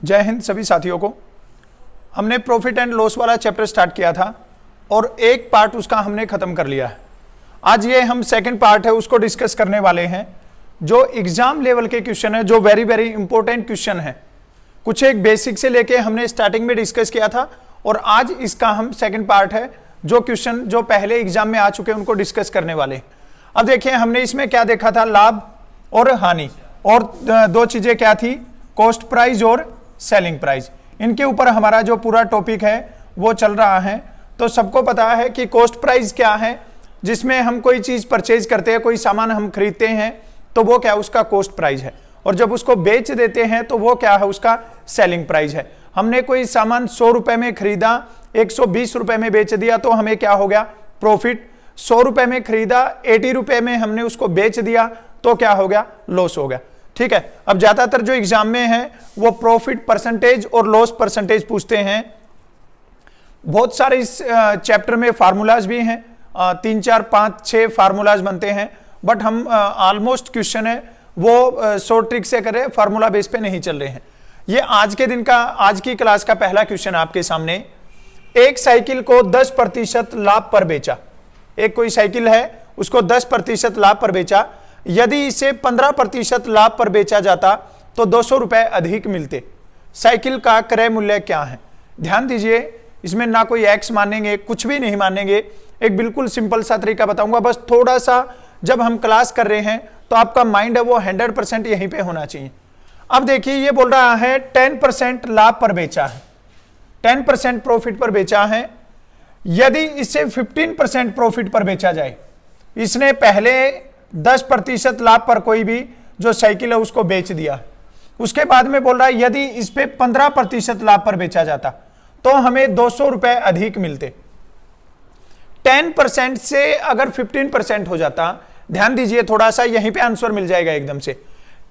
जय हिंद सभी साथियों को। हमने प्रॉफिट एंड लॉस वाला चैप्टर स्टार्ट किया था और एक पार्ट उसका हमने खत्म कर लिया है। आज ये हम सेकंड पार्ट है उसको डिस्कस करने वाले हैं, जो एग्जाम लेवल के क्वेश्चन है, जो वेरी वेरी इंपॉर्टेंट क्वेश्चन है। कुछ एक बेसिक से लेके हमने स्टार्टिंग में डिस्कस किया था और आज इसका हम सेकंड पार्ट है, जो क्वेश्चन जो पहले एग्जाम में आ चुके हैं उनको डिस्कस करने वाले। अब देखिए हमने इसमें क्या देखा था, लाभ और हानि, और दो चीजें क्या थी, कॉस्ट प्राइस और सेलिंग प्राइस। इनके ऊपर हमारा जो पूरा टॉपिक है वो चल रहा है। तो सबको पता है कि कॉस्ट प्राइस क्या है, जिसमें हम कोई चीज परचेज करते हैं, कोई सामान हम खरीदते हैं तो वो क्या है, उसका कॉस्ट प्राइस है। और जब उसको बेच देते हैं तो वो क्या है, उसका सेलिंग प्राइस है। हमने कोई सामान 100 रुपए में खरीदा, 120 रुपए में बेच दिया तो हमें क्या हो गया, प्रॉफिट। 100 रुपए में खरीदा, 80 रुपए में हमने उसको बेच दिया तो क्या हो गया, लॉस हो गया। ठीक है। अब ज्यादातर जो एग्जाम में है वो प्रॉफिट परसेंटेज और लॉस परसेंटेज पूछते हैं। बहुत सारे इस चैप्टर में फार्मूलाज भी हैं, 3 4 5 6 फार्मूलाज बनते हैं, बट हम ऑलमोस्ट क्वेश्चन है वो शॉर्ट ट्रिक से करें, फार्मूला बेस पे नहीं चल रहे हैं। ये आज के दिन का, आज की क्लास का पहला क्वेश्चन आपके सामने। एक साइकिल को 10% लाभ पर बेचा। एक कोई साइकिल है उसको 10% लाभ पर बेचा, यदि इसे 15% लाभ पर बेचा जाता तो 200 रुपए अधिक मिलते। साइकिल का क्रय मूल्य क्या है। ध्यान दीजिए, इसमें ना कोई एक्स मानेंगे, कुछ भी नहीं मानेंगे। एक बिल्कुल सिंपल सा तरीका बताऊंगा, बस थोड़ा सा जब हम क्लास कर रहे हैं तो आपका माइंड है वो 100% यहीं पे होना चाहिए। अब देखिए ये बोल रहा है 10% लाभ पर बेचा है, 10% प्रॉफिट पर बेचा है, यदि इसे 15% प्रॉफिट पर बेचा जाए। इसने पहले 10% लाभ पर कोई भी जो साइकिल है उसको बेच दिया, उसके बाद में बोल रहा है यदि इस पे 15% लाभ पर बेचा जाता तो हमें 200 रुपए अधिक मिलते। 10% से अगर 15% हो जाता, ध्यान दीजिए थोड़ा सा, यहीं पे आंसर मिल जाएगा एकदम से।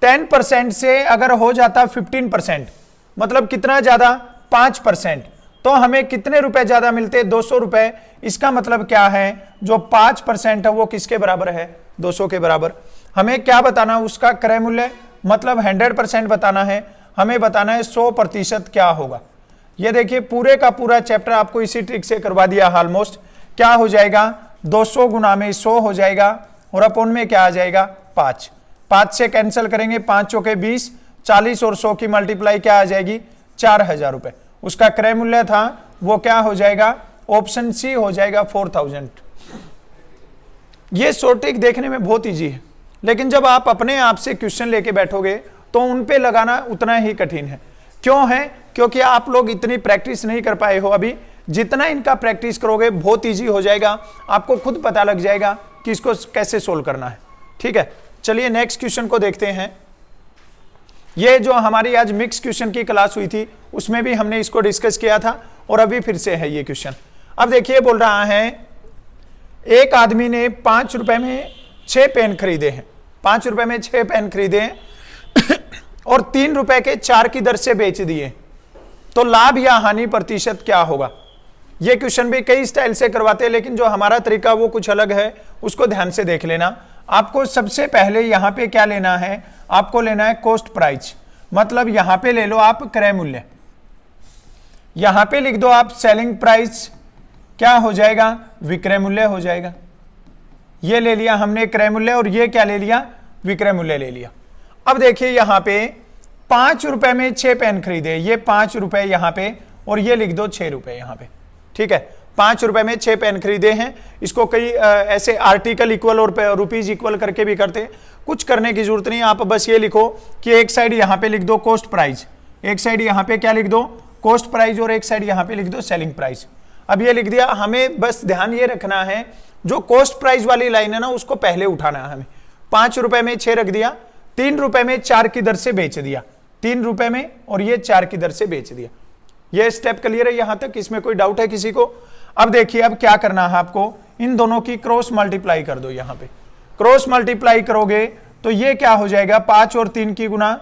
10% से अगर हो जाता 15%, मतलब कितना ज्यादा, 5%, तो हमें कितने रुपए ज्यादा मिलते, 200 रुपए। इसका मतलब क्या है, जो 5% है वो किसके बराबर है, 200 के बराबर। हमें क्या बताना, उसका क्रय मूल्य, मतलब 100% बताना है। हमें बताना है 100% क्या होगा। ये देखिए पूरे का पूरा चैप्टर आपको इसी ट्रिक से करवा दिया ऑलमोस्ट। क्या हो जाएगा, 200 गुना में 100 हो जाएगा और अपॉन में क्या आ जाएगा, 5। 5 से कैंसिल करेंगे, 5 चौके 20, 40 और 100 की मल्टीप्लाई क्या आ जाएगी, 4000 रुपए। उसका क्रय मूल्य था वो क्या हो जाएगा, ऑप्शन सी हो जाएगा 4000। ये शॉर्ट ट्रिक देखने में बहुत इजी है, लेकिन जब आप अपने आप से क्वेश्चन लेके बैठोगे तो उन पे लगाना उतना ही कठिन है। क्यों है, क्योंकि आप लोग इतनी प्रैक्टिस नहीं कर पाए हो अभी। जितना इनका प्रैक्टिस करोगे बहुत इजी हो जाएगा, आपको खुद पता लग जाएगा कि इसको कैसे सोल्व करना है। ठीक है, चलिए नेक्स्ट क्वेश्चन को देखते हैं। ये जो हमारी आज मिक्स क्वेश्चन की क्लास हुई थी उसमें भी हमने इसको डिस्कस किया था और अभी फिर से है ये क्वेश्चन। अब देखिए बोल रहा है एक आदमी ने 5 रुपए में 6 पेन खरीदे हैं, 5 रुपए में 6 पेन खरीदे हैं और 3 रुपए के 4 की दर से बेच दिए, तो लाभ या हानि प्रतिशत क्या होगा। ये क्वेश्चन भी कई स्टाइल से करवाते हैं, लेकिन जो हमारा तरीका वो कुछ अलग है, उसको ध्यान से देख लेना। आपको सबसे पहले यहां पे क्या लेना है, आपको लेना है कॉस्ट प्राइस, मतलब यहां पे ले लो आप क्रय मूल्य, यहां पे लिख दो आप सेलिंग प्राइस, क्या हो जाएगा, विक्रय मूल्य हो जाएगा। ये ले लिया हमने क्रय मूल्य और ये क्या ले लिया, विक्रय मूल्य ले लिया। अब देखिए यहां पे 5 रुपए में 6 पेन खरीदे, ये 5 रुपए यहां पे और ये लिख दो 6 रुपए यहां पे। ठीक है, 5 रुपए में 6 पेन खरीदे हैं। इसको कई ऐसे आर्टिकल इक्वल और रुपीज इक्वल करके भी करते हैं, कुछ करने की जरूरत नहीं। आप बस ये लिखो कि एक साइड यहां पे लिख दो कॉस्ट प्राइस, एक साइड यहां पे क्या लिख दो, कॉस्ट प्राइस, और एक साइड यहां पे लिख दो सेलिंग प्राइस। अब ये लिख दिया। हमें बस ध्यान ये रखना है, जो कॉस्ट प्राइस वाली लाइन है ना उसको पहले उठाना है हमें। 5 रुपए में 6 रख दिया, 3 रुपए में 4 की दर से बेच दिया, 3 रुपए में और ये 4 की दर से बेच दिया। ये स्टेप क्लियर है यहां तक, इसमें कोई डाउट है किसी को। अब देखिए अब क्या करना है आपको, इन दोनों की क्रॉस मल्टीप्लाई कर दो। यहां पे क्रॉस मल्टीप्लाई करोगे तो ये क्या हो जाएगा, 5 और 3 की गुना,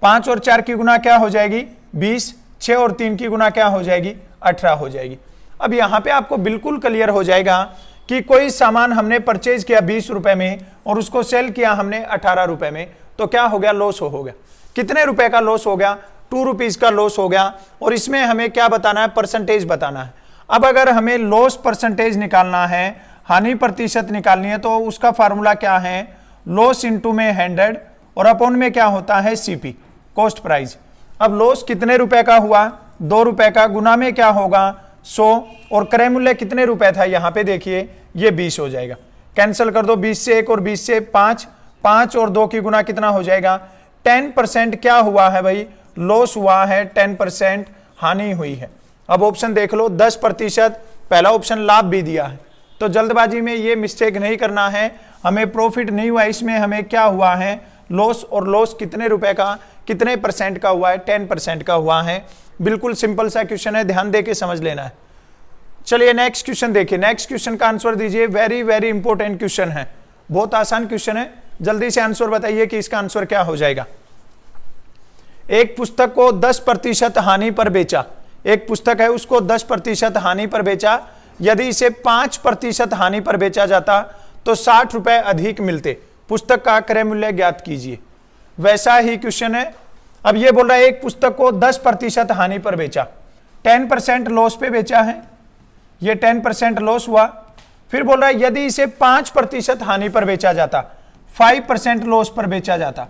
5 और 4 की गुना क्या हो जाएगी, 20, 6 और 3 की गुना क्या हो जाएगी, 18 हो जाएगी। अब यहां पे आपको बिल्कुल क्लियर हो जाएगा कि कोई सामान हमने परचेज किया 20 रुपए में और उसको सेल किया हमने 18 रुपए में, तो क्या हो गया, लॉस हो गया। कितने रुपए का लॉस हो गया, 2 रुपीज का लॉस हो गया। और इसमें हमें क्या बताना है, परसेंटेज बताना है। अब अगर हमें लॉस परसेंटेज निकालना है, हानि प्रतिशत निकालनी है, तो उसका फार्मूला क्या है, लॉस इंटू में 100 और अपॉन में क्या होता है, सीपी, कॉस्ट प्राइस। अब लॉस कितने रुपए का हुआ, 2 रुपए का, गुना में क्या होगा 100 और क्रय मूल्य कितने रुपए था, यहां पे देखिए ये 20 हो जाएगा। कैंसिल कर दो, 20 से 1 और 20 से 5, 5 और 2 की गुना कितना हो जाएगा, 10% क्या हुआ है भाई, लॉस हुआ है, 10% हानि हुई है। अब ऑप्शन देख लो, 10%, पहला ऑप्शन लाभ भी दिया है, तो जल्दबाजी में ये मिस्टेक नहीं करना है, हमें प्रॉफिट नहीं हुआ, इसमें हमें क्या हुआ है, लॉस, और लॉस कितने रुपए का, कितने परसेंट का हुआ है, 10% का हुआ है। बिल्कुल सिंपल सा क्वेश्चन है, ध्यान देके समझ लेना है। चलिए नेक्स्ट क्वेश्चन देखिए, नेक्स्ट क्वेश्चन का आंसर दीजिए, वेरी वेरी इंपॉर्टेंट क्वेश्चन है, बहुत आसान क्वेश्चन है, जल्दी से आंसर बताइए कि इसका आंसर क्या हो जाएगा। एक पुस्तक को 10% हानि पर बेचा, एक पुस्तक है उसको 10% हानि पर बेचा, यदि इसे 5% हानि पर बेचा जाता तो 60 रुपए अधिक मिलते, पुस्तक का क्रय मूल्य ज्ञात कीजिए। वैसा ही क्वेश्चन है। अब ये बोल रहा है एक पुस्तक को 10% हानि पर बेचा, 10% लॉस पे बेचा है, ये 10% लॉस हुआ। फिर बोल रहा है यदि इसे 5% हानि पर बेचा जाता, 5% लॉस पर बेचा जाता,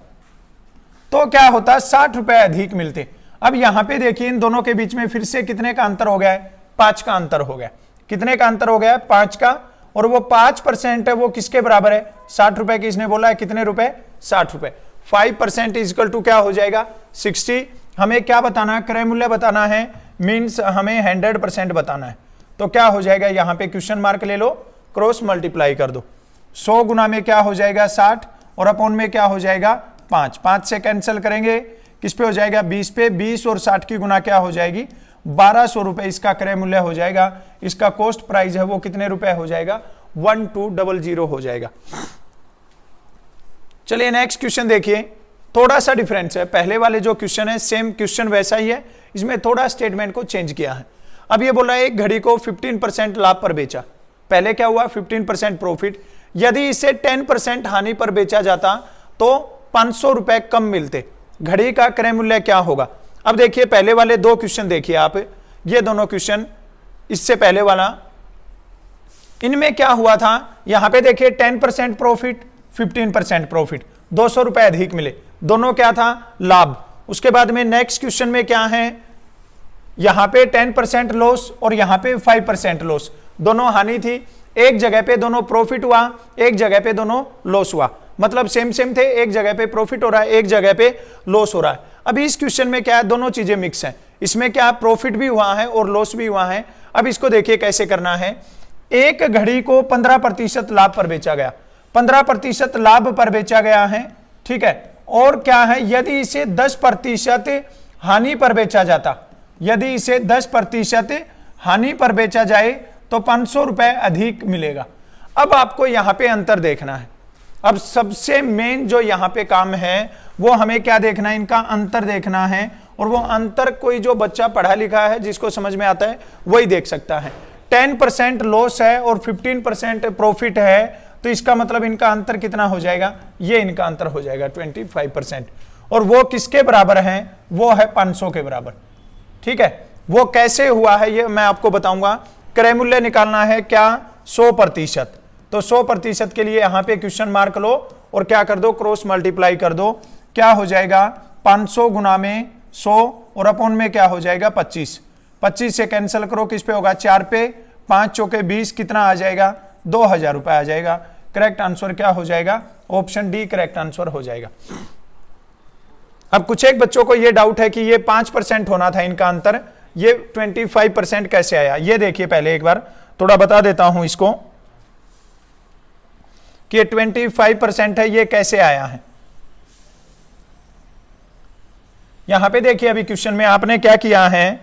तो क्या होता, 60 रुपए अधिक मिलते। अब यहां पे देखिए इन दोनों के बीच में फिर से कितने का अंतर हो गया है, 5 का अंतर हो गया। कितने का अंतर हो गया है, 5 का, और वो 5% है वो किसके बराबर है, 60 रुपए की। इसने बोला है कितने रुपए, 60 रुपए। 5% इक्वल टू क्या हो जाएगा, 60। हमें क्या बताना है, क्रय मूल्य बताना है, मीन्स हमें 100% बताना है। तो क्या हो जाएगा, यहां पे क्वेश्चन मार्क ले लो, क्रॉस मल्टीप्लाई कर दो, 100 गुना में क्या हो जाएगा 60 और अपॉन में क्या हो जाएगा 5, 5 से कैंसिल करेंगे, किस पे हो जाएगा 20 पे, 20 और 60 की गुना क्या हो जाएगी 1200 रुपए इसका क्रय मूल्य हो जाएगा। इसका कॉस्ट प्राइस है वो कितने रुपए हो जाएगा, 1200 हो जाएगा। चलिए नेक्स्ट क्वेश्चन देखिए, थोड़ा सा डिफरेंस है, पहले वाले जो क्वेश्चन है सेम क्वेश्चन वैसा ही है, इसमें थोड़ा स्टेटमेंट को चेंज किया है। अब ये बोल रहा है एक घड़ी को 15% लाभ पर बेचा, पहले क्या हुआ 15% प्रॉफिट, यदि इसे 10% हानि पर बेचा जाता तो 500 रुपए कम मिलते, घड़ी का क्रय मूल्य क्या होगा। अब देखिए पहले वाले 2 क्वेश्चन देखिए आप, ये दोनों क्वेश्चन, इससे पहले वाला, इनमें क्या हुआ था, यहां पे देखिए 10% प्रॉफिट, 15% प्रॉफिट, 200 रुपए अधिक मिले, दोनों क्या था, लाभ। उसके बाद में नेक्स्ट क्वेश्चन में क्या है, यहां पे 10% लॉस और यहां पे 5% लॉस, दोनों हानि थी। एक जगह पे दोनों प्रॉफिट हुआ, एक जगह पे दोनों लॉस हुआ, मतलब सेम सेम थे, एक जगह पे प्रॉफिट हो रहा है, एक जगह पे लॉस हो रहा है। अभी इस क्वेश्चन में क्या है, दोनों चीजें मिक्स हैं, इसमें क्या प्रॉफिट भी हुआ है और लॉस भी हुआ है। अब इसको देखिए कैसे करना है, एक घड़ी को 15% लाभ पर बेचा गया, 15% लाभ पर बेचा गया है, ठीक है। और क्या है, यदि इसे 10% हानि पर बेचा जाता, यदि इसे 10% हानि पर बेचा जाए तो 500 रुपए अधिक मिलेगा। अब आपको यहां पे अंतर देखना है। अब सबसे मेन जो यहां पे काम है वो हमें क्या देखना है, इनका अंतर देखना है, और वो अंतर कोई जो बच्चा पढ़ा लिखा है जिसको समझ में आता है वही देख सकता है। 10% लॉस है और 15% प्रॉफिट है, तो इसका मतलब इनका अंतर कितना हो जाएगा, ये इनका अंतर हो जाएगा 25%, और वो किसके बराबर है, वो है 500 के बराबर, ठीक है। वो कैसे हुआ है ये मैं आपको बताऊंगा। क्रय मूल्य निकालना है क्या, 100%, तो 100% के लिए यहां पे क्वेश्चन मार्क लो और क्या कर दो, क्रॉस मल्टीप्लाई कर दो, क्या हो जाएगा 500 गुना में 100 और अपॉन में क्या हो जाएगा 25, 25 से कैंसिल करो, किस पे होगा 4 पे, 5 चौके 20, कितना आ जाएगा 2000 रुपए आ जाएगा। करेक्ट आंसर क्या हो जाएगा, ऑप्शन डी करेक्ट आंसर हो जाएगा। अब कुछ एक बच्चों को ये डाउट है कि ये 5% होना था इनका अंतर, ये 25% कैसे आया। ये देखिए पहले एक बार थोड़ा बता देता हूं इसको कि 25% है, ये कैसे आया है। यहां पे देखिए अभी क्वेश्चन में आपने क्या किया है,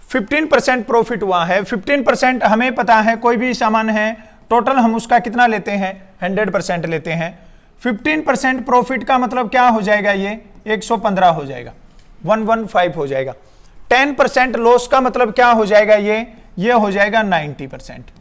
15% प्रॉफिट हुआ है, 15% हमें पता है कोई भी सामान है टोटल हम उसका कितना लेते हैं 100% लेते हैं। 15% प्रॉफिट का मतलब क्या हो जाएगा, ये 115 हो जाएगा, 115 हो जाएगा। 10% लॉस का मतलब क्या हो जाएगा, ये हो जाएगा 90%।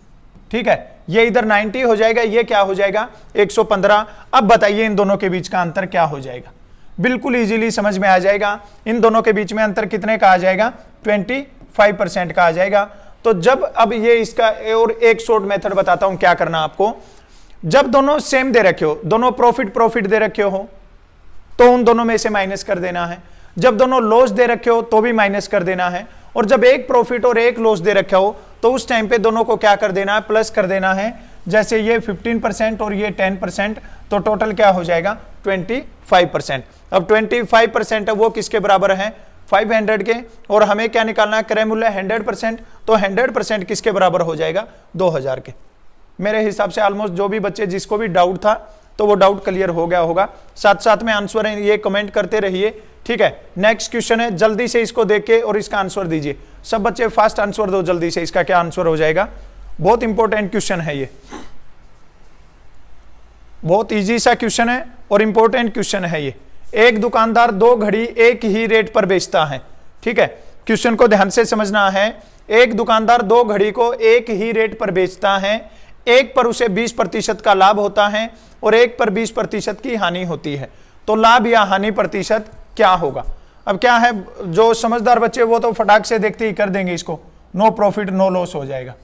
ठीक है, ये इधर 90 हो जाएगा, ये क्या हो जाएगा 115। अब बताइए इन दोनों के बीच का अंतर क्या हो जाएगा, बिल्कुल इजीली समझ में आ जाएगा। इन दोनों के बीच में अंतर कितने का आ जाएगा, 25% का आ जाएगा। तो जब अब ये इसका और एक शॉर्ट मेथड बताता हूं क्या करना आपको। जब दोनों सेम दे रखे हो, दोनों प्रॉफिट दे रखे हो, तो उन दोनों में से माइनस कर देना है। जब दोनों लॉस दे रखे हो तो भी माइनस कर देना है। और जब एक प्रॉफिट और एक लॉस दे रखा हो तो उस टाइम पे दोनों को क्या कर देना है, प्लस कर देना है। जैसे ये 15% और ये 10%, तो टोटल क्या हो जाएगा 25%। अब 25% है वो किसके बराबर है, 500 के। और हमें क्या निकालना है, क्रय मूल्य 100%, तो 100% किसके बराबर हो जाएगा 2000 के। मेरे हिसाब से ऑलमोस्ट जो भी बच्चे जिसको भी डाउट था तो वो डाउट क्लियर हो गया होगा। साथ साथ में आंसर है ये कमेंट करते रहिए, ठीक है। नेक्स्ट क्वेश्चन है, जल्दी से इसको देख के और इसका आंसर दीजिए। सब बच्चे फास्ट आंसर दो जल्दी से, इसका क्या आंसर हो जाएगा। बहुत इंपॉर्टेंट क्वेश्चन है ये, बहुत इजी सा क्वेश्चन है और इंपॉर्टेंट क्वेश्चन है ये। एक दुकानदार 2 घड़ी एक ही रेट पर बेचता है, ठीक है। क्वेश्चन को ध्यान से समझना है। एक दुकानदार 2 घड़ी को एक ही रेट पर बेचता है, एक पर उसे 20% का लाभ होता है और एक पर 20% की हानि होती है। तो लाभ या हानि प्रतिशत क्या होगा। अब क्या है, जो समझदार बच्चे वो तो फटाक से देखते ही कर देंगे इसको, नो प्रॉफिट नो लॉस हो जाएगा,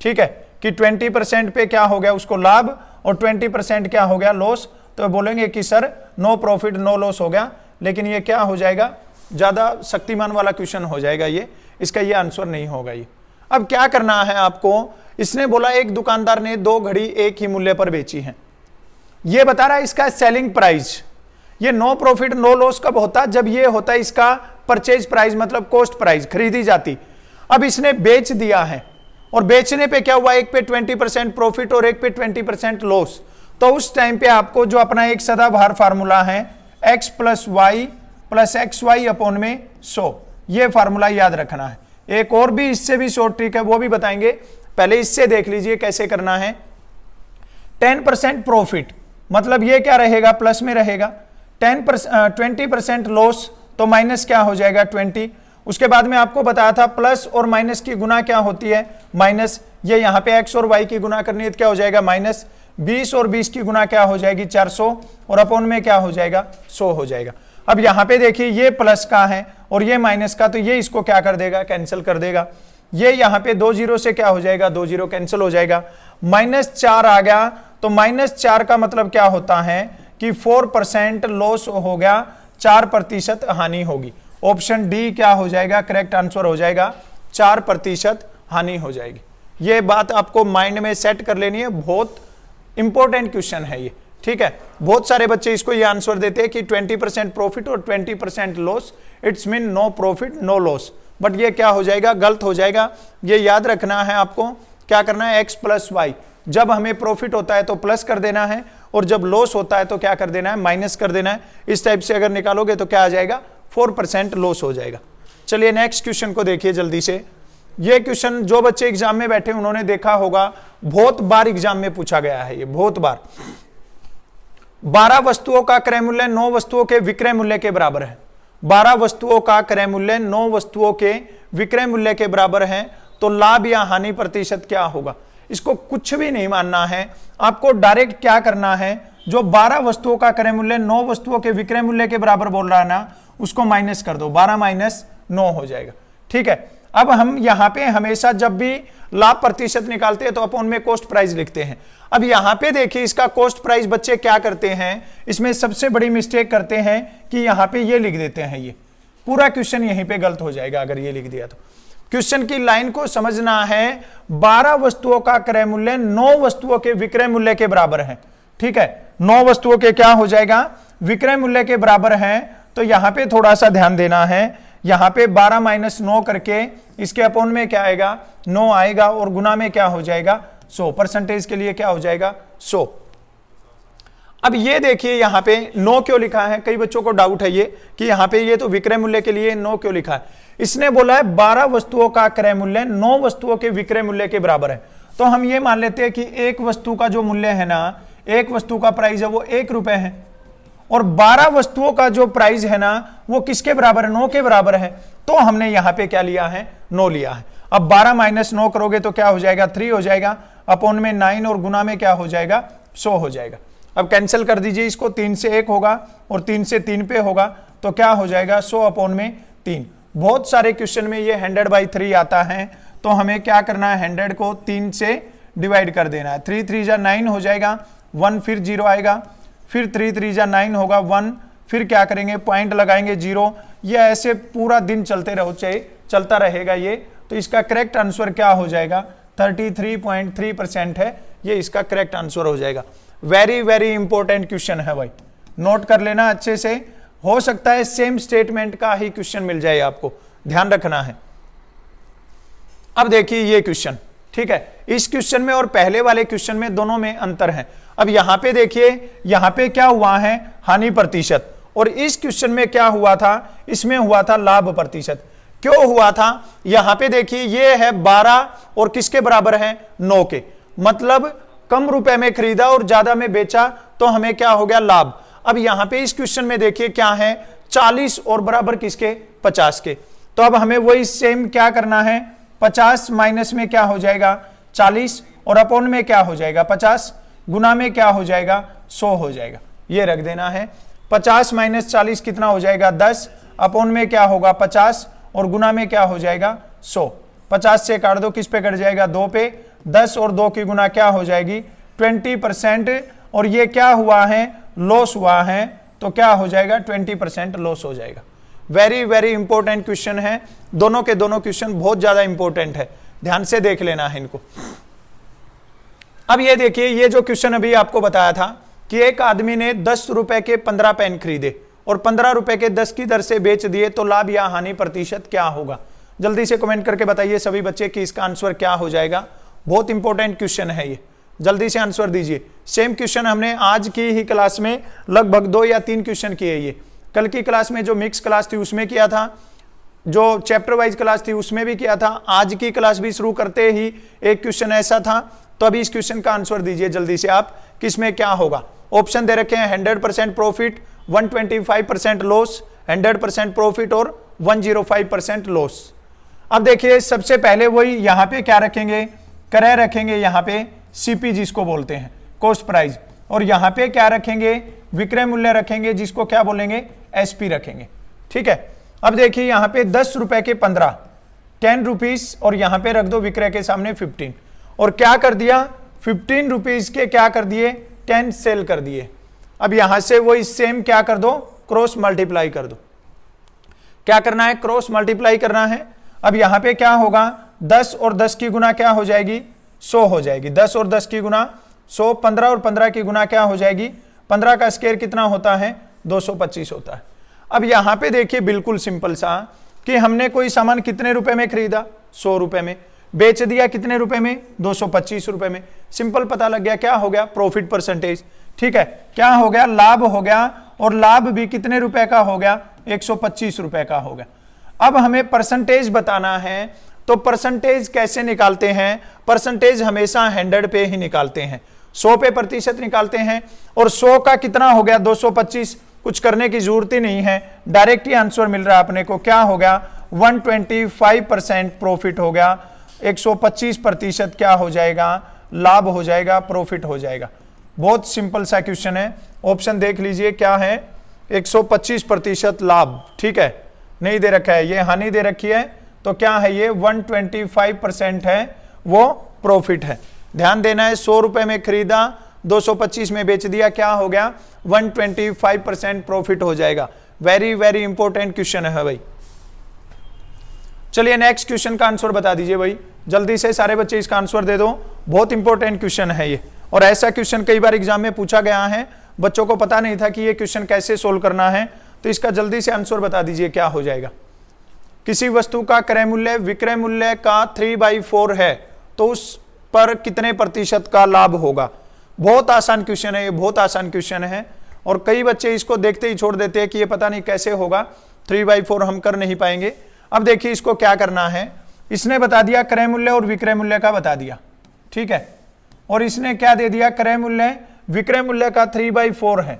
ठीक है। कि 20% पे क्या हो गया उसको लाभ और 20% क्या हो गया लॉस, तो बोलेंगे कि sir no profit no loss हो गया। लेकिन ये क्या हो जाएगा, ज्यादा शक्तिमान वाला क्वेश्चन हो जाएगा ये, इसका ये आंसर नहीं होगा ये। अब क्या करना है आपको, इसने बोला एक दुकानदार ने 2 घड़ी एक ही मूल्य पर बेची है। ये बता रहा है इसका सेलिंग प्राइस। ये नो प्रॉफिट नो लॉस कब होता, जब ये होता है इसका परचेज प्राइस, मतलब कॉस्ट प्राइस, खरीदी जाती। अब इसने बेच दिया है और बेचने पे क्या हुआ, एक पे 20% प्रॉफिट और एक पे 20% लॉस। तो उस टाइम पे आपको जो अपना एक सदाबहार फार्मूला है x + y + xy अपॉन में 100, ये फार्मूला याद रखना है। एक और भी इससे भी शॉर्ट ट्रिक है, वो भी बताएंगे, पहले इससे देख लीजिए कैसे करना है। 10% प्रॉफिट मतलब ये क्या रहेगा, प्लस में रहेगा। 20% लॉस तो माइनस क्या हो जाएगा 20। उसके बाद में आपको बताया था प्लस और माइनस की गुना क्या होती है, माइनस। ये यहाँ पे x और y की गुना करनी है तो क्या हो जाएगा माइनस। 20 और 20 की गुना क्या हो जाएगी 400 और अपॉन में क्या हो जाएगा 100 हो जाएगा। अब यहाँ पे देखिए ये प्लस का है और ये माइनस का, तो ये इसको क्या कर देगा, कैंसिल कर देगा। ये यहाँ पे 2 जीरो से क्या हो जाएगा, 2 जीरो कैंसिल हो जाएगा। -4 आ गया, तो -4 का मतलब क्या होता है कि 4% लॉस हो गया, 4% हानि होगी। ऑप्शन डी क्या हो जाएगा, करेक्ट आंसर हो जाएगा, 4% हानि हो जाएगी। ये बात आपको माइंड में सेट कर लेनी है, बहुत इंपॉर्टेंट क्वेश्चन है ये, ठीक है। बहुत सारे बच्चे इसको ये आंसर देते हैं कि 20% प्रॉफिट और 20% loss, it's mean no profit no loss. But ये क्या हो जाएगा, गलत हो जाएगा। ये याद रखना है आपको, क्या करना है x + y। जब हमें प्रॉफिट होता है तो प्लस कर देना है और जब लॉस होता है तो क्या कर देना है, माइनस कर देना है। इस टाइप से अगर निकालोगे तो क्या आ जाएगा, 4% लॉस हो जाएगा। चलिए नेक्स्ट क्वेश्चन को देखिए जल्दी से। ये क्वेश्चन जो बच्चे एग्जाम में बैठे उन्होंने देखा होगा, बहुत बार एग्जाम में पूछा गया है ये, बहुत बार। 12 वस्तुओं का क्रय मूल्य 9 वस्तुओं के विक्रय मूल्य के बराबर है। 12 वस्तुओं का क्रय मूल्य 9 वस्तुओं के विक्रय मूल्य के बराबर है, तो लाभ या हानि प्रतिशत क्या होगा। इसको कुछ भी नहीं मानना है, आपको डायरेक्ट क्या करना है, जो 12 वस्तुओं का क्रय मूल्य 9 वस्तुओं के विक्रय मूल्य के बराबर बोल रहा है ना, उसको माइनस कर दो, 12 - 9 हो जाएगा, ठीक है। अब हम यहां पे हमेशा जब भी लाभ प्रतिशत निकालते हैं तो अपन में कॉस्ट प्राइस लिखते हैं। अब यहां पे देखिए इसका कॉस्ट प्राइस बच्चे क्या करते हैं, इसमें सबसे बड़ी मिस्टेक करते हैं कि यहां पे ये लिख देते हैं। ये पूरा क्वेश्चन यहीं पे गलत हो जाएगा अगर ये लिख दिया तो। क्वेश्चन की लाइन को समझना है, 12 वस्तुओं का क्रय मूल्य 9 वस्तुओं के विक्रय मूल्य के बराबर है, ठीक है। 9 वस्तुओं के क्या हो जाएगा, विक्रय मूल्य के बराबर है। तो यहां पे थोड़ा सा ध्यान देना है, यहां पे 12 - 9 करके इसके अपॉन में क्या आएगा 9 आएगा और गुना में क्या हो जाएगा 100, परसेंटेज के लिए क्या हो जाएगा 100। अब ये देखिए यहां पे 9 क्यों लिखा है, कई बच्चों को डाउट है ये कि यहां पे ये तो विक्रय मूल्य के लिए 9 क्यों लिखा है। इसने बोला है 12 वस्तुओं का क्रय मूल्य 9 वस्तुओं के विक्रय मूल्य के बराबर है। तो हम ये मान लेते हैं कि एक वस्तु का जो मूल्य है ना, एक वस्तु का प्राइस है वो 1 रुपए है और 12 वस्तुओं का जो प्राइस है ना वो किसके बराबर है, 9 के बराबर है। तो हमने यहां पे क्या लिया है, 9 लिया है। अब 12 - 9 करोगे तो क्या हो जाएगा 3 हो जाएगा। अपॉन में 9 और गुना में क्या हो जाएगा 100 हो जाएगा। अब कैंसिल कर दीजिए इसको, 3 से 1 होगा और 3 से 3 पे होगा तो क्या हो जाएगा 100 अपॉन में 3। बहुत सारे क्वेश्चन में ये 100/3 आता है, तो हमें क्या करना है 100 को 3 से डिवाइड कर देना है। 3 3 जा 9 हो जाएगा, 1 फिर 0 आएगा, फिर 3 3 जा 9 होगा 1, फिर क्या करेंगे पॉइंट लगाएंगे 0। ये ऐसे पूरा दिन चलते रहो, चाहे चलता रहेगा ये। तो इसका करेक्ट आंसर क्या हो जाएगा 33.3% है, ये इसका करेक्ट आंसर हो जाएगा। वेरी वेरी इंपॉर्टेंट क्वेश्चन है भाई, नोट कर लेना अच्छे से। हो सकता है सेम स्टेटमेंट का ही क्वेश्चन मिल जाए आपको, ध्यान रखना है। अब देखिए ये क्वेश्चन, ठीक है, इस क्वेश्चन में और पहले वाले क्वेश्चन में दोनों में अंतर है। अब यहां पे देखिए, यहां पे क्या हुआ है हानि प्रतिशत, और इस क्वेश्चन में क्या हुआ था, इसमें हुआ था लाभ प्रतिशत। क्यों हुआ था, यहां पे देखिए ये है 12 और किसके बराबर है 9 के, मतलब कम रुपए में खरीदा और ज्यादा में बेचा तो हमें क्या हो गया लाभ। अब यहां पे इस क्वेश्चन में देखिए क्या है 40 और बराबर किसके 50 के। तो अब हमें वही सेम क्या करना है, 50 माइनस में क्या हो जाएगा 40 और अपॉन में क्या हो जाएगा 50, गुना में क्या हो जाएगा 100 हो जाएगा। ये रख देना है, 50 माइनस 40 कितना हो जाएगा 10, अपॉन में क्या होगा 50 और गुना में क्या हो जाएगा 100। 50 से काट दो, किस पे कट जाएगा 2 पे, 10 और 2 की गुना क्या हो जाएगी 20%, और ये क्या हुआ है लॉस हुआ है, तो क्या हो जाएगा 20% लॉस हो जाएगा। वेरी वेरी इंपॉर्टेंट क्वेश्चन है, दोनों के दोनों क्वेश्चन बहुत ज्यादा इंपॉर्टेंट है, ध्यान से देख लेना है इनको। अब ये देखिए, ये जो क्वेश्चन अभी आपको बताया था कि एक आदमी ने 10 रुपए के 15 पेन खरीदे और 15 रुपए के 10 की दर से बेच दिए, तो लाभ या हानि प्रतिशत क्या होगा। जल्दी से कमेंट करके बताइए सभी बच्चे कि इसका आंसर क्या हो जाएगा। बहुत इंपॉर्टेंट क्वेश्चन है ये, जल्दी से आंसर दीजिए। सेम क्वेश्चन हमने आज की ही क्लास में लगभग 2 या 3 क्वेश्चन किए। ये कल की क्लास में जो मिक्स क्लास थी उसमें किया था, जो चैप्टर वाइज क्लास थी उसमें भी किया था, आज की क्लास भी शुरू करते ही एक क्वेश्चन ऐसा था। तो अभी इस क्वेश्चन का आंसर दीजिए जल्दी से आप, किसमें क्या होगा। ऑप्शन दे रखे हैं 100% प्रॉफिट, 125% लॉस, 100% प्रॉफिट और 105% लॉस। अब देखिए सबसे पहले वही यहां पे क्या रखेंगे, क्रय रखेंगे, यहां पे सीपी जिसको बोलते हैं कॉस्ट प्राइस, और यहां पे क्या रखेंगे विक्रय मूल्य रखेंगे जिसको क्या बोलेंगे एसपी रखेंगे, ठीक है। अब देखिए यहां पे 10 रुपए के 15 10 रुपीज, और यहां पे रख दो विक्रय के सामने 15, और क्या कर दिया 15 रुपीज के क्या कर दिए 10 सेल कर दिए। अब यहां से वही सेम क्या कर दो क्रॉस मल्टीप्लाई कर दो। क्या करना है क्रॉस मल्टीप्लाई करना है। अब यहां पे क्या होगा 10 और 10 की गुना क्या हो जाएगी 100 हो जाएगी, 10 और 10 की गुना 100, 15 और 15 की गुना क्या हो जाएगी 15 का स्क्वायर कितना होता है 225 होता है। अब यहां पे देखिए बिल्कुल सिंपल सा कि हमने कोई सामान कितने रुपए में खरीदा 100 रुपए में, बेच दिया कितने रुपए में 225 रुपए में। सिंपल पता लग गया क्या हो गया प्रॉफिट परसेंटेज, ठीक है, क्या हो गया लाभ हो गया, और लाभ भी कितने रुपए का हो गया 125 रुपए का हो गया। अब हमें परसेंटेज बताना है, तो परसेंटेज कैसे निकालते हैं, परसेंटेज हमेशा 100 पे ही निकालते हैं, 100 पे प्रतिशत निकालते हैं, और 100 का कितना हो गया 225, कुछ करने की जरूरत ही नहीं है, डायरेक्ट ही आंसर मिल रहा है अपने को, क्या हो गया 125% प्रॉफिट हो गया, 125% क्या हो जाएगा लाभ हो जाएगा, प्रॉफिट हो जाएगा। बहुत सिंपल सा क्वेश्चन है, ऑप्शन देख लीजिए क्या है 125% लाभ, ठीक है, नहीं दे रखा है, ये हानि दे रखी है, तो क्या है ये 125% है वो प्रॉफिट है। ध्यान देना है 100 रुपए में खरीदा 225 में बेच दिया, क्या हो गया 125% प्रॉफिट हो जाएगा। वेरी वेरी इंपॉर्टेंट क्वेश्चन है भाई। चलिए नेक्स्ट क्वेश्चन का आंसर बता दीजिए भाई, जल्दी से सारे बच्चे इसका आंसर दे दो, बहुत इंपॉर्टेंट क्वेश्चन है ये, और ऐसा क्वेश्चन कई बार एग्जाम में पूछा गया है, बच्चों को पता नहीं था कि ये क्वेश्चन कैसे सोल्व करना है, तो इसका जल्दी से आंसर बता दीजिए क्या हो जाएगा। किसी वस्तु का क्रय मूल्य विक्रय मूल्य का 3/4 है, तो उस पर कितने प्रतिशत का लाभ होगा। बहुत आसान क्वेश्चन है ये, बहुत आसान क्वेश्चन है, और कई बच्चे इसको देखते ही छोड़ देते हैं कि ये पता नहीं कैसे होगा, 3/4 हम कर नहीं पाएंगे। अब देखिए इसको क्या करना है, इसने बता दिया क्रय मूल्य और विक्रय मूल्य का बता दिया, ठीक है, और इसने क्या दे दिया क्रय मूल्य विक्रय मूल्य का 3/4 है।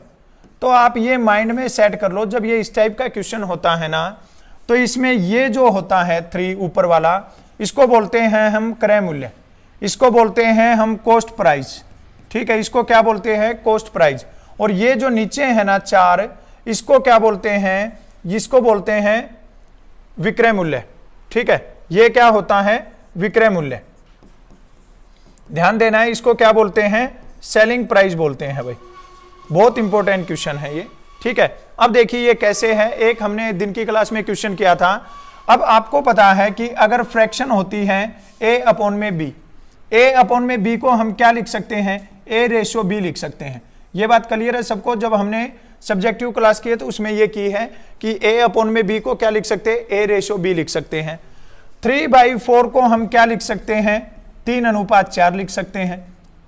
तो आप ये माइंड में सेट कर लो, जब ये इस टाइप का क्वेश्चन होता है ना, तो इसमें ये जो होता है 3 ऊपर वाला, इसको बोलते हैं हम क्रय मूल्य, इसको बोलते हैं हम कॉस्ट प्राइस, ठीक है, इसको क्या बोलते हैं, कॉस्ट प्राइस। और ये जो नीचे है ना 4, इसको क्या बोलते हैं, इसको बोलते हैं विक्रय मूल्य, ठीक है, ये क्या होता है, विक्रय मूल्य। ध्यान देना है, इसको क्या बोलते हैं, सेलिंग प्राइस बोलते हैं भाई। बहुत इंपॉर्टेंट क्वेश्चन है ये, ठीक है। अब देखिए ये कैसे है, एक हमने दिन की क्लास में क्वेश्चन किया था। अब आपको पता है कि अगर फ्रैक्शन होती है a अपॉन में b, a अपॉन में b को हम क्या लिख सकते हैं, a रेशो b लिख सकते हैं। ये बात क्लियर है सबको, जब हमने सब्जेक्टिव क्लास की है तो उसमें ये की है कि a अपॉन में b को क्या लिख सकते हैं, a रेशो b लिख सकते हैं। 3/4 को हम क्या लिख सकते हैं, 3:4 लिख सकते हैं।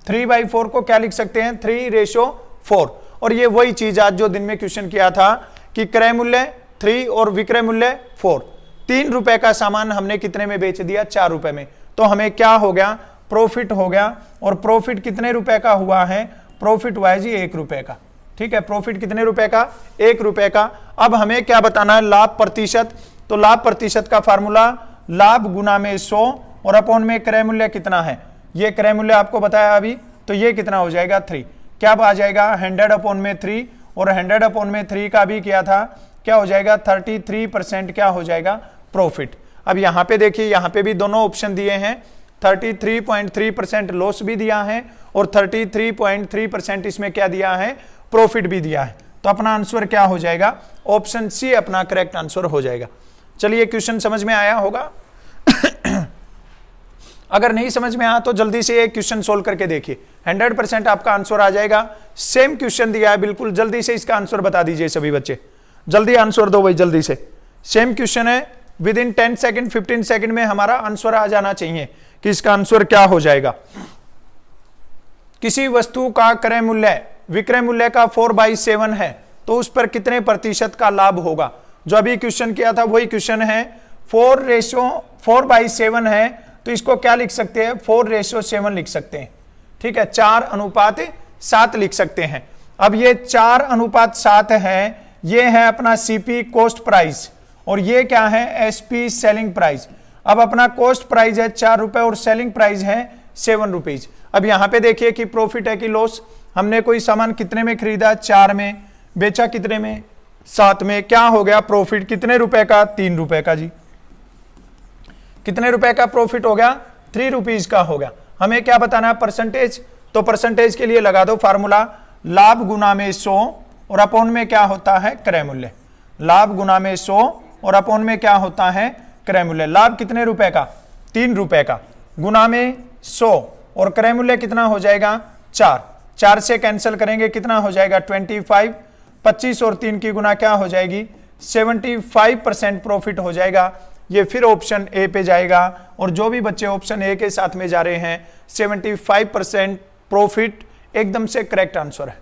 3/4 को क्या लिख सकते हैं, 3:4। और ये वही चीज आज जो दिन में क्वेश्चन किया था कि क्रय मूल्य 3 और विक्रय मूल्य 4, 3 रुपए का सामान हमने कितने में बेच दिया, 4 रुपए में, तो हमें क्या हो गया, प्रॉफिट हो गया। और प्रॉफिट कितने रुपए का हुआ है, प्रॉफिट हुआ है जी 1 रुपए का, ठीक है, प्रॉफिट कितने रुपए का, 1 रुपए का। अब हमें क्या बताना है, लाभ प्रतिशत। तो लाभ प्रतिशत का फार्मूला लाभ गुना में 100 और अपॉन में क्रय मूल्य कितना है, ये क्रय मूल्य आपको बताया अभी, तो ये कितना हो जाएगा 3। क्या आ जाएगा 100 अपॉन में 3, और 100 अपॉन में 3 का भी किया था, क्या हो जाएगा 33% क्या हो जाएगा, प्रॉफिट। अब यहाँ पे देखिए, यहाँ पे भी दोनों ऑप्शन दिए हैं, 33.3% लॉस भी दिया है और 33.3% इसमें क्या दिया है, प्रॉफिट भी दिया है। तो अपना आंसर क्या हो जाएगा, ऑप्शन सी अपना करेक्ट आंसर हो जाएगा। चलिए क्वेश्चन समझ में आया होगा। अगर नहीं समझ में आया तो जल्दी से एक क्वेश्चन सोल्व करके देखिए, 100% आपका आंसर आ जाएगा। सेम क्वेश्चन दिया है बिल्कुल, जल्दी से इसका आंसर बता दीजिए सभी बच्चे, जल्दी आंसर दो भाई, जल्दी से। सेम क्वेश्चन है, विद इन 10 सेकंड 15 सेकंड में हमारा आंसर आ जाना चाहिए कि इसका आंसर क्या हो जाएगा। किसी वस्तु का क्रय मूल्य विक्रय मूल्य का 4/7 है तो उस पर कितने प्रतिशत का लाभ होगा। जो अभी क्वेश्चन किया था वही क्वेश्चन है, 4/7 है तो इसको क्या लिख सकते हैं, 4/7 लिख सकते हैं, ठीक है, 4:7 लिख सकते हैं। अब ये 4:7 है, ये है अपना सीपी कॉस्ट प्राइस और ये क्या है, एसपी सेलिंग प्राइस। अब अपना कॉस्ट प्राइस है 4 रुपए और सेलिंग प्राइस है 7 रुपीज। अब यहां पे देखिए कि प्रॉफिट है कि लॉस, हमने कोई सामान कितने में खरीदा, 4 में, बेचा कितने में, 7 में, क्या हो गया, प्रॉफिट कितने रुपए का, 3 रुपए का जी। कितने रुपए का प्रॉफिट हो गया, 3 रुपीज का हो गया। हमें क्या बताना है, परसेंटेज। तो परसेंटेज के लिए लगा दो फार्मूला, लाभ गुना में 100 और अपॉन में क्या होता है, क्रय मूल्य। लाभ गुना में 100 और अपॉन में क्या होता है, क्रय मूल्य। लाभ कितने रुपए का, 3 रुपए का, गुना में 100 और क्रय मूल्य कितना हो जाएगा, 4 से कैंसिल करेंगे कितना हो जाएगा, 25। 25 और 3 की गुना क्या हो जाएगी, 75% प्रॉफिट हो जाएगा। ये फिर ऑप्शन ए पे जाएगा और जो भी बच्चे ऑप्शन ए के साथ में जा रहे हैं 75% प्रॉफिट एकदम से करेक्ट आंसर है।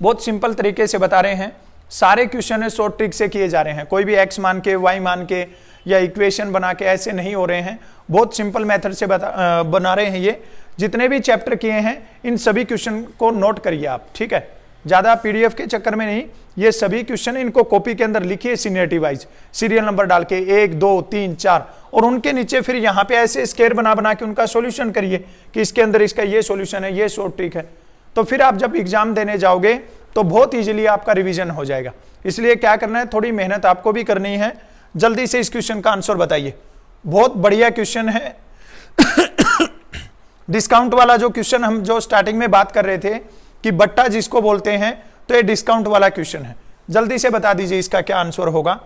बहुत सिंपल तरीके से बता रहे हैं, सारे क्वेश्चन है शॉर्ट ट्रिक से किए जा रहे हैं, कोई भी एक्स मान के, वाई मान के या इक्वेशन बना के ऐसे नहीं हो रहे हैं, बहुत सिंपल मेथड से बना रहे हैं। ये जितने भी चैप्टर किए हैं इन सभी क्वेश्चन को नोट करिए आप, ठीक है, ज्यादा पीडीएफ के चक्कर में नहीं, ये सभी क्वेश्चन इनको कॉपी के अंदर लिखिए सीनियरिटी वाइज, सीरियल नंबर डाल के 1 2 3 4 और उनके नीचे फिर यहाँ पे ऐसे स्केयर बना के उनका सॉल्यूशन करिए कि इसके अंदर इसका ये सॉल्यूशन है, ये शॉर्ट ट्रिक है। तो फिर आप जब एग्जाम देने जाओगे तो बहुत इजीली आपका रिवीजन हो जाएगा। इसलिए क्या करना है, थोड़ी मेहनत आपको भी करनी है। जल्दी से इस क्वेश्चन का आंसर बताइए, बहुत बढ़िया क्वेश्चन है। डिस्काउंट वाला जो क्वेश्चन हम जो स्टार्टिंग में बात कर रहे थे कि बट्टा जिसको बोलते हैं, तो ये डिस्काउंट वाला क्वेश्चन है। जल्दी से बता दीजिए इसका क्या आंसर होगा।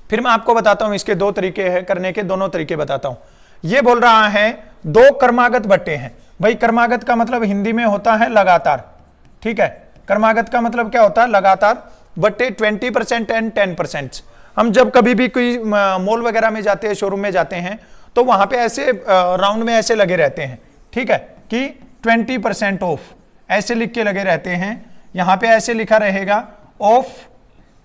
फिर मैं आपको बताता हूं, इसके 2 तरीके हैं करने के, दोनों तरीके बताता हूं। ये बोल रहा है 2 क्रमागत बट्टे हैं। भाई क्रमागत का मतलब हिंदी में होता है लगातार, ठीक है, क्रमागत का मतलब क्या होता है, लगातार, बट्टे 20% एंड 10%। हम जब कभी भी कोई मॉल वगैरह में जाते हैं, शोरूम में जाते हैं, तो वहां पे ऐसे राउंड में ऐसे लगे रहते हैं, ठीक है, कि 20% ऑफ ऐसे लिख के लगे रहते हैं। यहां पे ऐसे लिखा रहेगा ऑफ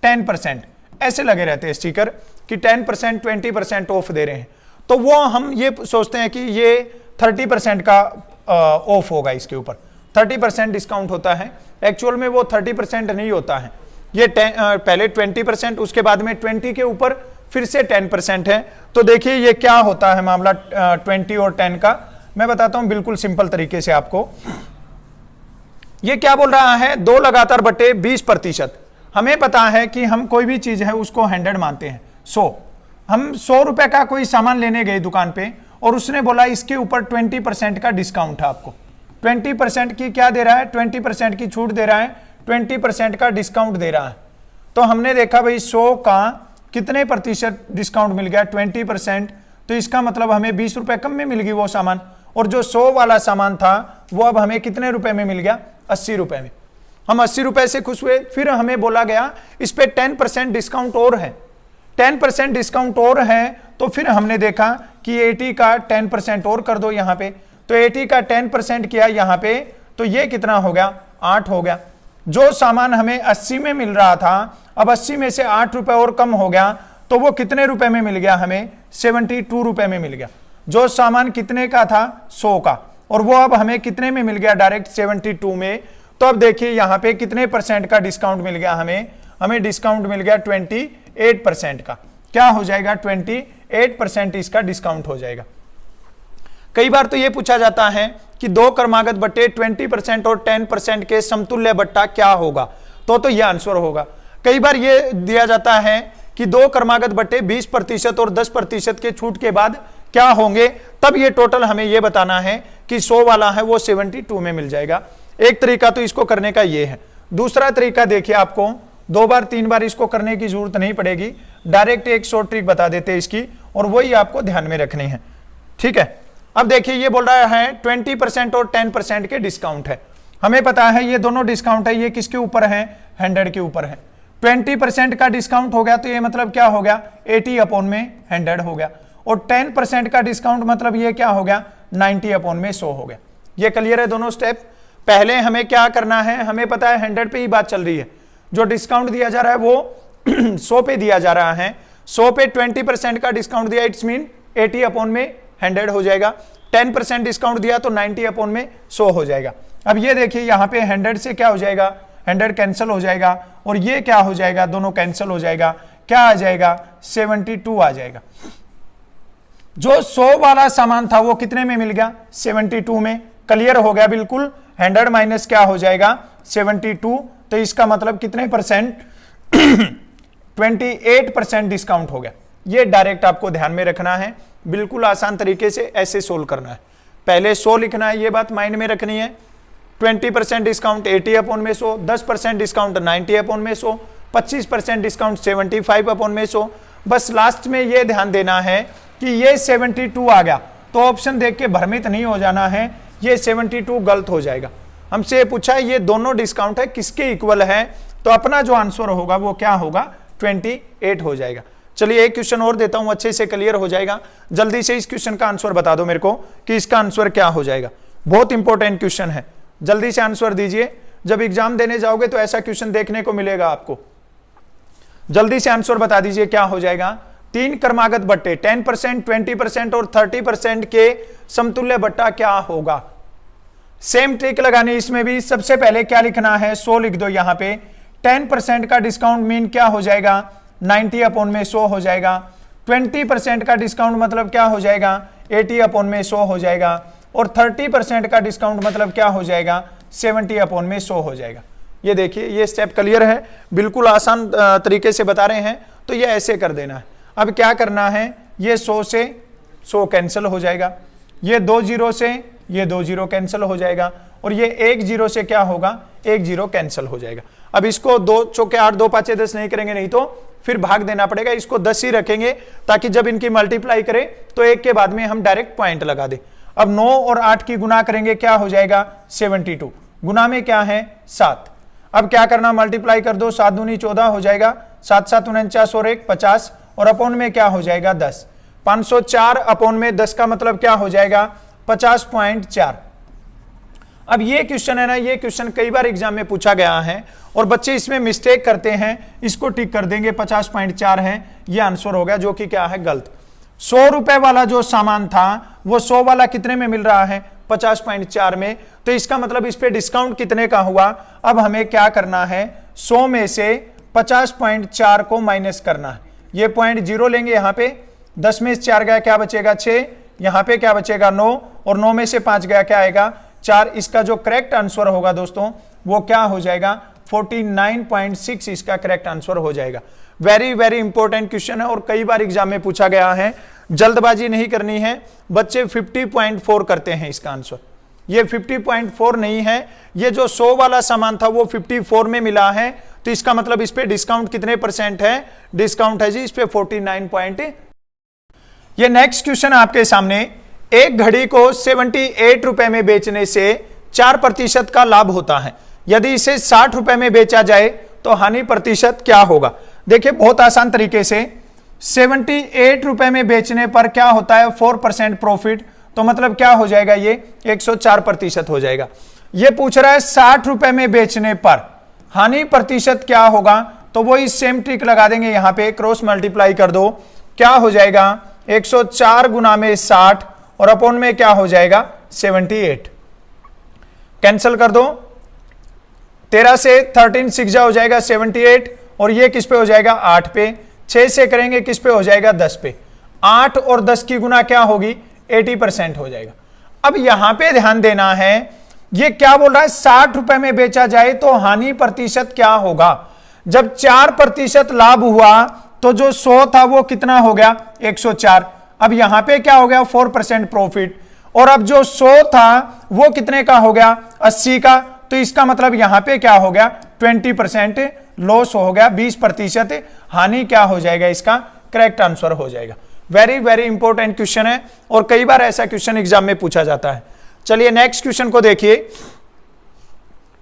10%, ऐसे लगे रहते हैं स्टिकर कि 10% 20% ऑफ दे रहे हैं। तो वो हम ये सोचते हैं कि ये 30% का ऑफ होगा, इसके ऊपर 30% डिस्काउंट होता है। एक्चुअल में वो 30% नहीं होता है, ये पहले 20%, उसके बाद में 20 के ऊपर फिर से 10% है। तो देखिए ये क्या होता है मामला 20 और 10 का, मैं बताता हूं बिल्कुल सिंपल तरीके से आपको। ये क्या बोल रहा है, 2 लगातार बटे 20%। हमें पता है कि हम कोई भी चीज है उसको 100 मानते हैं। 100, हम 100 रुपए का कोई सामान लेने गए दुकान पे और उसने बोला इसके ऊपर 20% का डिस्काउंट है, आपको 20% की क्या दे रहा है, 20% की छूट दे रहा है, 20% का डिस्काउंट दे रहा है। तो हमने देखा भाई 100 का कितने प्रतिशत डिस्काउंट मिल गया, 20%। तो इसका मतलब हमें 20 रुपए कम में मिल गई वो सामान, और जो 100 वाला सामान था वो अब हमें कितने रुपए में मिल गया, 80 रुपए में। हम 80 रुपए से खुश हुए। फिर हमें बोला गया इस पे 10% डिस्काउंट और है, 10% डिस्काउंट और है। तो फिर हमने देखा कि 80 का 10% और कर दो यहाँ पे। तो 80 का 10% किया यहाँ पे, तो ये कितना हो गया, 8 हो गया। जो सामान हमें 80 में मिल रहा था, अब 80 में से 8 रुपए और कम हो गया, तो वो कितने रुपए में मिल गया, हमें 72 रुपए में मिल गया। जो सामान कितने का था, 100 का, और वो अब हमें कितने में मिल गया, डायरेक्ट 72 में। तो अब देखिए यहाँ पे कितने परसेंट का डिस्काउंट मिल गया, हमें डिस्काउंट मिल गया 28% का। क्या हो जाएगा, 28% इसका डिस्काउंट हो जाएगा। कई बार तो ये पूछा जाता है कि 2 क्रमागत बट्टे 20% और 10% के समतुल्य बट्टा क्या होगा, तो ये आंसर होगा। कई बार ये दिया जाता है कि 2 क्रमागत बट्टे 20% और 10% के छूट के बाद क्या होंगे, तब ये टोटल हमें ये बताना है कि 100 वाला है वो 72 में मिल जाएगा। एक तरीका तो इसको करने का ये है। दूसरा तरीका देखिए, आपको 2 बार 3 बार इसको करने की जरूरत नहीं पड़ेगी, डायरेक्ट एक शॉर्ट ट्रिक बता देते हैं इसकी, और वही आपको ध्यान में रखनी है, ठीक है। अब देखिए ये बोल रहा है 20% और 10% के डिस्काउंट है। हमें पता है ये दोनों डिस्काउंट है, ये किसके ऊपर है, 100 के ऊपर है। 20% का डिस्काउंट हो गया तो ये मतलब क्या हो गया, 80/100 हो गया। और 10% का डिस्काउंट मतलब ये क्या हो गया, 90/100 हो गया। ये क्लियर है दोनों स्टेप। पहले हमें क्या करना है, हमें पता है 100 पे ही बात चल रही है। जो डिस्काउंट दिया जा रहा है वो 100 पे दिया जा रहा है। 100 पे 20% का डिस्काउंट दिया, इट्स मीन 80/100 हो जाएगा। 10% डिस्काउंट दिया तो 90/100 हो जाएगा। अब ये देखिए यहाँ पे 100 से क्या हो जाएगा, 100 कैंसिल हो जाएगा, और ये क्या हो जाएगा, दोनों कैंसिल हो जाएगा। क्या आ जाएगा, 72 आ जाएगा। जो 100 वाला सामान था वो कितने में मिल गया, 72 में। क्लियर हो गया बिल्कुल। 100 माइनस क्या हो जाएगा, 72। तो इसका मतलब कितने परसेंट 28% डिस्काउंट हो गया। ये डायरेक्ट आपको ध्यान में रखना है, बिल्कुल आसान तरीके से ऐसे सोल्व करना है। पहले 100 लिखना है, ये बात माइंड में रखनी है। 20% डिस्काउंट 80/100, 10% डिस्काउंट 90/100, 25% डिस्काउंट 75/100। बस लास्ट में ये ध्यान देना है कि ये 72 आ गया, तो ऑप्शन देख के भ्रमित नहीं हो जाना है, ये 72 गलत हो जाएगा। हमसे पूछा है ये दोनों डिस्काउंट है किसके इक्वल है, तो अपना जो आंसर होगा वो क्या होगा, 28 हो जाएगा। चलिए एक क्वेश्चन और देता हूं, अच्छे से क्लियर हो जाएगा। जल्दी से इस क्वेश्चन का आंसर बता दो मेरे को कि इसका आंसर क्या हो जाएगा। बहुत इंपॉर्टेंट क्वेश्चन है, जल्दी से आंसर दीजिए। जब एग्जाम देने जाओगे तो ऐसा क्वेश्चन देखने को मिलेगा आपको। जल्दी से आंसर बता दीजिए क्या हो जाएगा। 3 क्रमागत बट्टे 10%, 20% और 30% के समतुल्य बट्टा क्या होगा। सेम ट्रिक लगानी इसमें भी। सबसे पहले क्या लिखना है, 100 लिख दो यहाँ पे। 10% का डिस्काउंट मीन क्या हो जाएगा, 90/100 हो जाएगा। 20% का डिस्काउंट मतलब क्या हो जाएगा, 80/100 हो जाएगा। और 30% का डिस्काउंट मतलब क्या हो जाएगा, 70/100 हो जाएगा। ये देखिए ये स्टेप क्लियर है, बिल्कुल आसान तरीके से बता रहे हैं, तो ये ऐसे कर देना है। अब क्या करना है, ये 100 से 100 कैंसिल हो जाएगा, ये 2 0 से ये 2 0 कैंसिल हो जाएगा, और ये 1 0 से क्या होगा, 1 0 कैंसिल हो जाएगा। अब इसको 2 चौके 8, 2 5 10 नहीं करेंगे, नहीं तो फिर भाग देना पड़ेगा। इसको 10 ही रखेंगे ताकि जब इनकी मल्टीप्लाई करें तो एक के बाद में हम डायरेक्ट पॉइंट लगा दें। अब 9 और 8 की गुना करेंगे, क्या हो जाएगा, 72। गुना में क्या है, 7। अब क्या करना, मल्टीप्लाई कर दो, 7 दूनी 14 हो जाएगा, 7 7 49 और 1 50, और अपॉन में क्या हो जाएगा, 10। 504 अपॉन में 10 का मतलब क्या हो जाएगा, 50.4। अब ये क्वेश्चन है ना, ये क्वेश्चन कई बार एग्जाम में पूछा गया है और बच्चे इसमें मिस्टेक करते हैं, इसको टिक कर देंगे, 50.4 है, ये आंसर हो गया, जो कि क्या है, गलत। 100 रुपए वाला जो सामान था वो 100 वाला कितने में मिल रहा है, 50.4 में। तो इसका मतलब इस पे डिस्काउंट कितने का हुआ। अब हमें क्या करना है, 100 में से 50.4 को माइनस करना है। ये 0.0 लेंगे यहाँ पे, 10 में से 4 गया क्या बचेगा 6, यहाँ पे क्या बचेगा 9, और 9 में से 5 गया क्या आएगा 4। इसका जो करेक्ट आंसर होगा दोस्तों वो क्या हो जाएगा 49.6 इसका करेक्ट आंसर हो जाएगा। वेरी वेरी इंपॉर्टेंट क्वेश्चन है और कई बार एग्जाम में पूछा गया है। जल्दबाजी नहीं करनी है, बच्चे 50.4 करते हैं इसका आंसर, ये 50.4 नहीं है, ये जो 100 वाला सामान था वो 54 में मिला है, तो इसका मतलब इस पे डिस्काउंट कितने परसेंट है, डिस्काउंट है जी इस पे 49 ये नेक्स्ट क्वेश्चन आपके सामने, एक घड़ी को 78 रुपए में बेचने से 4% का लाभ होता है, यदि इसे 60 रुपए में बेचा जाए तो हानि प्रतिशत क्या होगा। देखिए बहुत आसान तरीके से 78 रुपए में बेचने पर क्या होता है 4% प्रॉफिट, तो मतलब क्या हो जाएगा ये 104% हो जाएगा। ये पूछ रहा है 60 रुपए में बेचने पर हानि प्रतिशत क्या होगा, तो वो इस सेम ट्रिक लगा देंगे, यहां पे क्रॉस मल्टीप्लाई कर दो, क्या हो जाएगा 104 गुना में 60 और अपॉन में क्या हो जाएगा 78, कैंसिल कर दो, 13 से 13 6 जा हो जाएगा 78, और ये किस पे हो जाएगा 8 पे, 6 से करेंगे किस पे हो जाएगा 10 पे, 8 और 10 की गुना क्या होगी 80% हो जाएगा। अब यहां पे ध्यान देना है, ये क्या बोल रहा है 60 रुपए में बेचा जाए तो हानि प्रतिशत क्या होगा। जब 4% लाभ हुआ तो जो 100 था वो कितना हो गया 104, अब यहां पे क्या हो गया 4% प्रॉफिट, और अब जो 100 था वो कितने का हो गया 80 का, तो इसका मतलब यहां पे क्या हो गया 20% लॉस हो गया, 20% हानि क्या हो जाएगा, इसका करेक्ट आंसर हो जाएगा। वेरी वेरी इंपॉर्टेंट क्वेश्चन है और कई बार ऐसा क्वेश्चन एग्जाम में पूछा जाता है। चलिए नेक्स्ट क्वेश्चन को देखिए,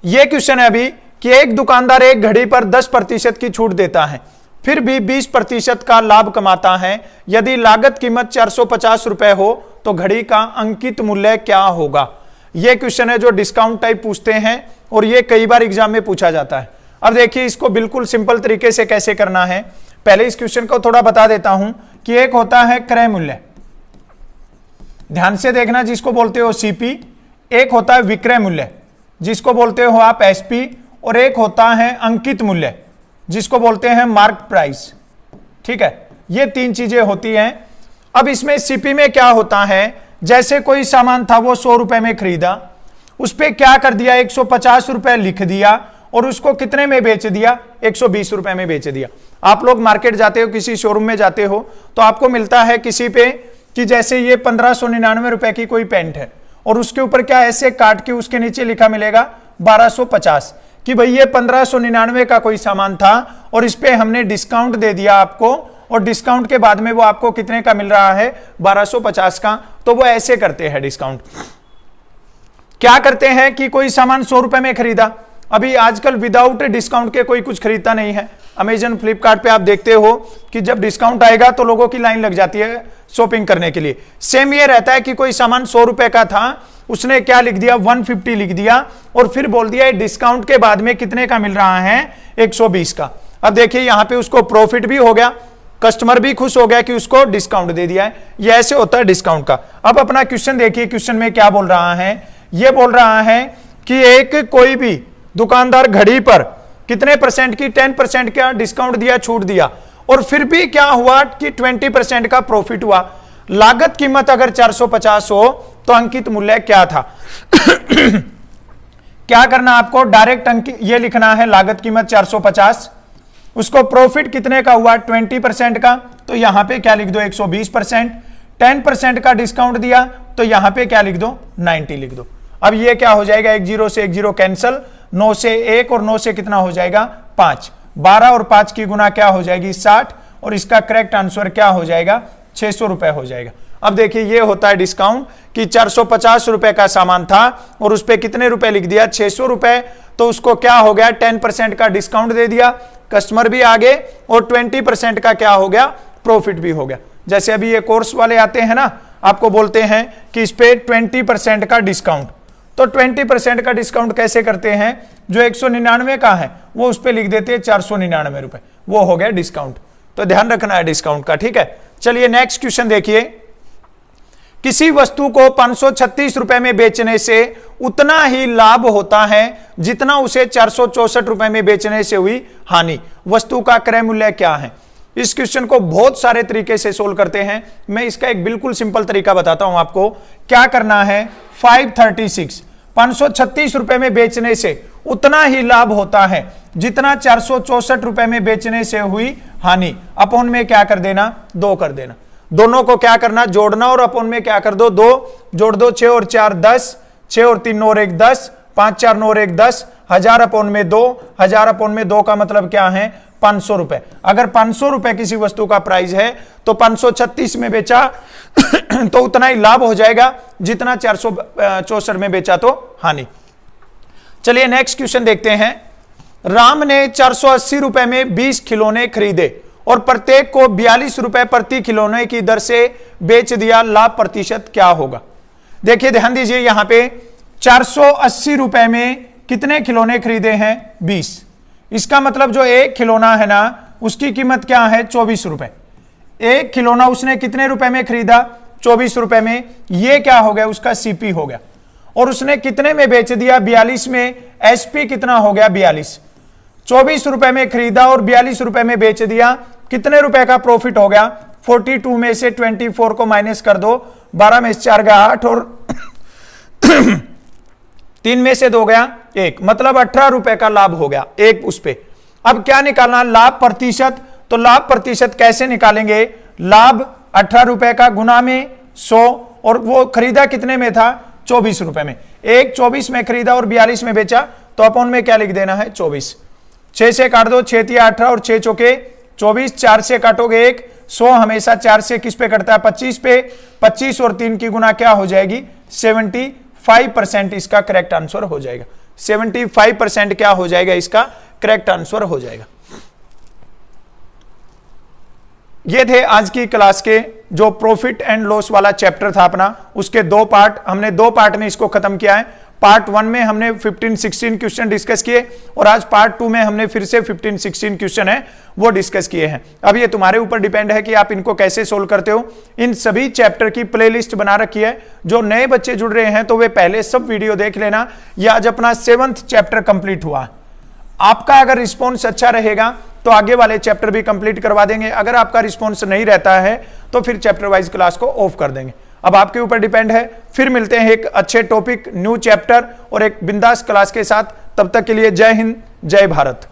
यह क्वेश्चन है अभी कि एक दुकानदार एक घड़ी पर 10% की छूट देता है, फिर भी 20% का लाभ कमाता है, यदि लागत कीमत 450 रुपए हो तो घड़ी का अंकित मूल्य क्या होगा। यह क्वेश्चन है जो डिस्काउंट टाइप पूछते हैं और यह कई बार एग्जाम में पूछा जाता है। अब देखिए इसको बिल्कुल सिंपल तरीके से कैसे करना है, पहले इस क्वेश्चन को थोड़ा बता देता हूं कि एक होता है क्रय मूल्य, ध्यान से देखना, जिसको बोलते हो सीपी, एक होता है विक्रय मूल्य जिसको बोलते हो आप एसपी, और एक होता है अंकित मूल्य जिसको बोलते हैं मार्क प्राइस। ठीक है, ये 3 चीजें होती हैं। अब इसमें सीपी में क्या होता है, जैसे कोई सामान था वो 100 रुपए में खरीदा, उस पर क्या कर दिया 150 रुपए लिख दिया और उसको कितने में बेच दिया 120 रुपए में बेच दिया। आप लोग मार्केट जाते हो, किसी शोरूम में जाते हो तो आपको मिलता है किसी पे कि जैसे ये 1599 रुपए की कोई पैंट है और उसके ऊपर क्या ऐसे काट के उसके नीचे लिखा मिलेगा 1250 कि भाई ये 1599 का कोई सामान था और इस पे हमने डिस्काउंट दे दिया आपको, और डिस्काउंट के बाद में वो आपको कितने का मिल रहा है 1250 का। तो वो ऐसे करते हैं डिस्काउंट, क्या करते हैं कि कोई सामान 100 रुपए में खरीदा, अभी आजकल विदाउट डिस्काउंट के कोई कुछ खरीदता नहीं है। अमेजन फ्लिपकार्ट पे आप देखते हो कि जब डिस्काउंट आएगा तो लोगों की लाइन लग जाती है शॉपिंग करने के लिए। सेम ये रहता है कि कोई सामान 100 रुपए का था, उसने क्या लिख दिया 150 लिख दिया और फिर बोल दिया डिस्काउंट के बाद में कितने का मिल रहा है 120 का। अब देखिए यहां पे उसको प्रॉफिट भी हो गया, कस्टमर भी खुश हो गया कि उसको डिस्काउंट दे दिया है। ये ऐसे होता है डिस्काउंट का। अब अपना क्वेश्चन देखिए, क्वेश्चन में क्या बोल रहा है, ये बोल रहा है कि एक कोई भी दुकानदार घड़ी पर कितने परसेंट की 10% का डिस्काउंट दिया, छूट दिया, और फिर भी क्या हुआ कि 20% का प्रॉफिट हुआ। लागत कीमत अगर 450 हो तो अंकित मूल्य क्या था। क्या करना आपको, डायरेक्ट अंकित ये लिखना है, लागत कीमत 450, उसको प्रॉफिट कितने का हुआ 20% का, तो यहां पे क्या लिख दो 120%, 10% का डिस्काउंट दिया तो यहां पे क्या लिख दो 90 लिख दो। अब ये क्या हो जाएगा, 1 0 से 1 0 कैंसल, 9 से 1 और 9 से कितना हो जाएगा 5, 12 और 5 की गुना क्या हो जाएगी 60, और इसका करेक्ट आंसर क्या हो जाएगा 600 रुपए हो जाएगा। अब देखिए ये होता है डिस्काउंट कि 450 रुपए का सामान था और उस पे कितने रुपए लिख दिया 600 रुपए, तो उसको क्या हो गया 10% का डिस्काउंट दे दिया, कस्टमर भी आ गए और 20% का क्या हो गया प्रॉफिट भी हो गया। जैसे अभी ये कोर्स वाले आते हैं ना, आपको बोलते हैं कि इस पे 20% का डिस्काउंट, तो 20% का डिस्काउंट कैसे करते हैं, जो 199 का है वो उस पे लिख देते हैं 499 रुपए, वो हो गया डिस्काउंट। तो ध्यान रखना है डिस्काउंट का, ठीक है। चलिए नेक्स्ट क्वेश्चन देखिए, किसी वस्तु को 536 रुपए में बेचने से उतना ही लाभ होता है जितना उसे 464 रुपए में बेचने से हुई हानि, वस्तु का क्रय मूल्य क्या है। इस क्वेश्चन को बहुत सारे तरीके से सोल्व करते हैं, मैं इसका एक बिल्कुल सिंपल तरीका बताता हूं आपको। क्या करना है, 536 रुपए में बेचने से उतना ही लाभ होता है जितना 464 रुपए में बेचने से हुई हानि। अपॉन में क्या कर देना, 2 कर देना। दोनों को क्या करना, जोड़ना, और अपॉन में क्या कर दो, 2 जोड़ दो, 6 और 4 10, 6 और 3 9 और 1 10, 5 4 9 और 1 10, 1000 अपॉन में 2, 1000 अपॉन में 2 का मतलब क्या है, 500 रुपए। अगर 500 रुपए किसी वस्तु का प्राइस है तो 536 में बेचा तो उतना ही लाभ हो जाएगा जितना 464 में बेचा तो हानि। चलिए नेक्स्ट क्वेश्चन देखते हैं। राम ने 480 रुपए में 20 खिलौने खरीदे और प्रत्येक को 42 रुपए प्रति खिलौने की दर से बेच दिया, लाभ प्रतिशत क्या होगा। देखिए ध्यान दीजिए, यहां पे 480 रुपए में कितने खिलौने खरीदे हैं, 20। इसका मतलब जो एक खिलौना है ना, उसकी कीमत क्या है, 24 रुपए। एक खिलौना उसने कितने रुपए में खरीदा, 24 रुपए में। ये क्या हो गया, उसका सीपी हो गया। और उसने कितने में बेच दिया, 42 में। एसपी कितना हो गया, 42। 24 रुपए में खरीदा और 42 रुपए में बेच दिया, कितने रुपए का प्रॉफिट हो गया। 42 में से 24 को माइनस कर दो, 12 में से 4 गया 8 और 3 में से 2 गया 1, मतलब 18 रुपए का लाभ हो गया एक उस पे। अब क्या निकालना, लाभ प्रतिशत। तो लाभ प्रतिशत कैसे निकालेंगे, लाभ 18 रुपए का गुना में 100, और वो खरीदा कितने में था, 24 रुपए में। एक 24 में खरीदा और 42 में बेचा, तो अपॉन में क्या लिख देना है, 24। 6 से काट दो, 6 तिया 18 और 6 चौके 24, 4 से काटोगे 1, 100 हमेशा 4 से किस पे कटता है, 25 पे। 25 और 3 की गुना क्या हो जाएगी, 75% इसका करेक्ट आंसर हो जाएगा। 75% क्या हो जाएगा, इसका करेक्ट आंसर हो जाएगा। ये थे आज की क्लास के जो प्रॉफिट एंड लॉस वाला चैप्टर था अपना, उसके 2 पार्ट। हमने 2 पार्ट में इसको खत्म किया है। पार्ट 1 में हमने 15-16 क्वेश्चन डिस्कस किए, और आज पार्ट 2 में हमने फिर से 15-16 क्वेश्चन है वो डिस्कस किए हैं। अब ये तुम्हारे ऊपर डिपेंड है कि आप इनको कैसे सोल्व करते हो। इन सभी चैप्टर की प्लेलिस्ट बना रखी है। जो नए बच्चे जुड़ रहे हैं तो वे पहले सब वीडियो देख लेना। ये आज अपना 7th चैप्टर कंप्लीट हुआ। आपका अगर रिस्पॉन्स अच्छा रहेगा तो आगे वाले चैप्टर भी कंप्लीट करवा देंगे। अगर आपका रिस्पॉन्स नहीं रहता है तो फिर चैप्टर वाइज क्लास को ऑफ कर देंगे। अब आपके ऊपर डिपेंड है। फिर मिलते हैं एक अच्छे टॉपिक, न्यू चैप्टर और एक बिंदास क्लास के साथ। तब तक के लिए जय हिंद, जय भारत।